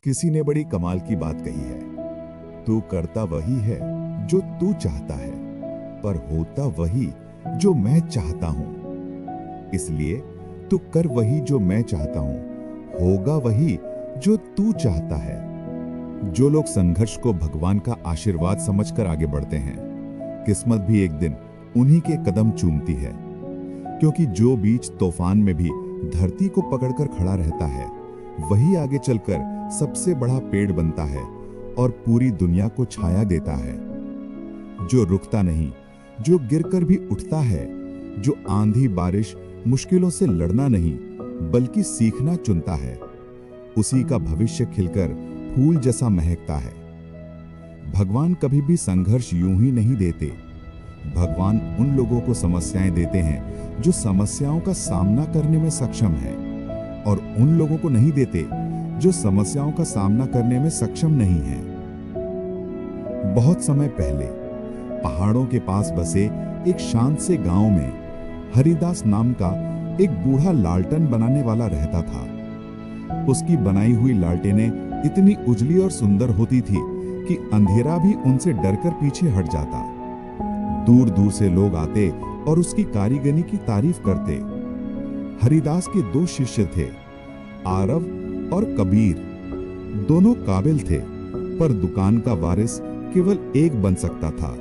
किसी ने बड़ी कमाल की बात कही है। तू करता वही है जो तू चाहता है, पर होता वही जो मैं चाहता हूं। इसलिए तू कर वही जो मैं चाहता हूं, होगा वही जो तू चाहता है। जो लोग संघर्ष को भगवान का आशीर्वाद समझकर आगे बढ़ते हैं, किस्मत भी एक दिन उन्हीं के कदम चूमती है। क्योंकि जो बीज तूफान में भी धरती को पकड़कर खड़ा रहता है, वही आगे चलकर सबसे बड़ा पेड़ बनता है और पूरी दुनिया को छाया देता है। जो रुकता नहीं, जो गिरकर भी उठता है, जो आंधी बारिश मुश्किलों से लड़ना नहीं बल्कि सीखना चुनता है, उसी का भविष्य खिलकर फूल जैसा महकता है। भगवान कभी भी संघर्ष यूं ही नहीं देते। भगवान उन लोगों को समस्याएं देते हैं जो समस्याओं का सामना करने में सक्षम हैं, और उन लोगों को नहीं देते जो समस्याओं का सामना करने में सक्षम नहीं हैं। बहुत समय पहले पहाड़ों के पास बसे एक शांत से गांव में हरिदास नाम का एक बूढ़ा लालटेन बनाने वाला रहता था। उसकी बनाई हुई लालटेनें इतनी उजली और सुंदर होती थी कि अंधेरा भी उनसे डरकर पीछे हट जाता। दूर दूर से लोग आते और उसकी कारीगरी की तारीफ करते। हरिदास के दो शिष्य थे, आरव और कबीर। दोनों काबिल थे, पर दुकान का वारिस केवल एक बन सकता था।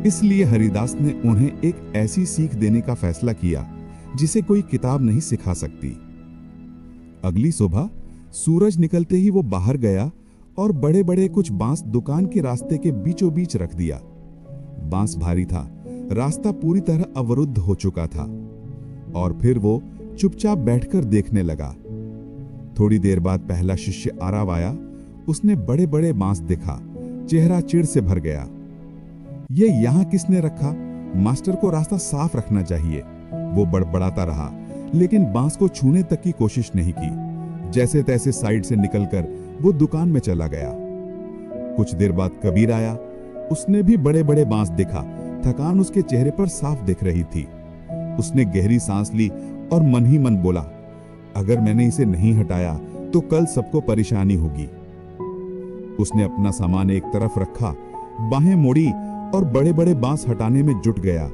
इसलिए हरिदास ने उन्हें एक ऐसी सीख देने का फैसला किया जिसे कोई किताब नहीं सिखा सकती। अगली सुबह सूरज निकलते ही वो बाहर गया और बड़े बड़े कुछ बांस दुकान के रास्ते के बीचों बीच रख दिया। बांस भारी था, रास्ता पूरी तरह अवरुद्ध हो चुका था, और फिर वो चुपचाप बैठकर देखने लगा। थोड़ी देर बाद पहला शिष्य आरव आया। उसने बड़े बड़े बांस देखा, चेहरा चिढ़ से भर गया। ये यहां किसने रखा? मास्टर को रास्ता साफ रखना चाहिए। वो बड़बड़ाता रहा, लेकिन बांस को छूने तक की कोशिश नहीं की। जैसे तैसे साइड से निकलकर वो दुकान में चला गया। कुछ देर बाद कबीर आया। उसने भी बड़े बड़े बांस देखा। थकान उसके चेहरे पर साफ दिख रही थी। उसने गहरी सांस ली और मन ही मन बोला, अगर मैंने इसे नहीं हटाया तो कल सबको परेशानी होगी। उसने अपना सामान एक तरफ रखा, बाहें मोड़ी और बड़े बड़े बांस हटाने में जुट गया।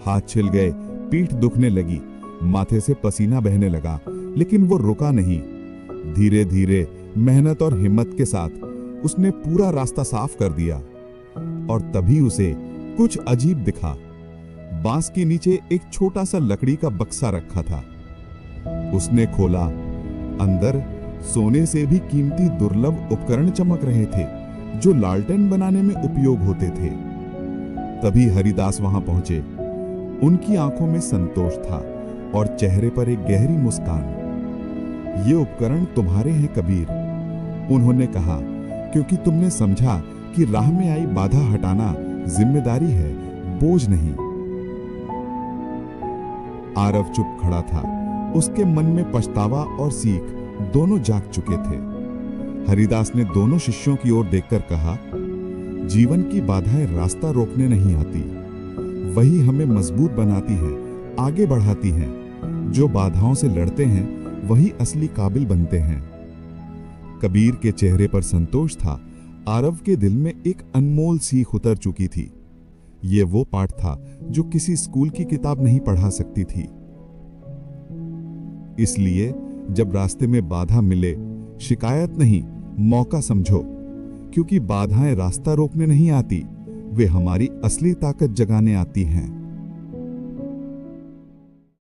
हाथ छिल गए, पीठ दुखने लगी, माथे से पसीना बहने लगा, लेकिन वो रुका नहीं। धीरे धीरे मेहनत और हिम्मत के साथ उसने पूरा रास्ता साफ कर दिया। और तभी उसे कुछ अजीब दिखा। बांस के नीचे एक छोटा सा लकड़ी का बक्सा रखा था। उसने खोला। अंदर सोने से भी कीमती दुर्लभ उपकरण चमक रहे थे जो लालटेन बनाने में उपयोग होते थे। तभी हरिदास वहां पहुंचे। उनकी आंखों में संतोष था और चेहरे पर एक गहरी मुस्कान। ये उपकरण तुम्हारे हैं कबीर, उन्होंने कहा, क्योंकि तुमने समझा कि राह में आई बाधा हटाना जिम्मेदारी है, बोझ नहीं। आरव चुप खड़ा था। उसके मन में पछतावा और सीख दोनों जाग चुके थे। हरिदास ने दोनों शिष्यों की ओर देखकर कहा, जीवन की बाधाएं रास्ता रोकने नहीं आती, वही हमें मजबूत बनाती हैं, आगे बढ़ाती हैं। जो बाधाओं से लड़ते हैं वही असली काबिल बनते हैं। कबीर के चेहरे पर संतोष था। आरव के दिल में एक अनमोल सीख उतर चुकी थी। ये वो पाठ था जो किसी स्कूल की किताब नहीं पढ़ा सकती थी। इसलिए जब रास्ते में बाधा मिले, शिकायत नहीं, मौका समझो, क्योंकि बाधाएं रास्ता रोकने नहीं आती, वे हमारी असली ताकत जगाने आती हैं।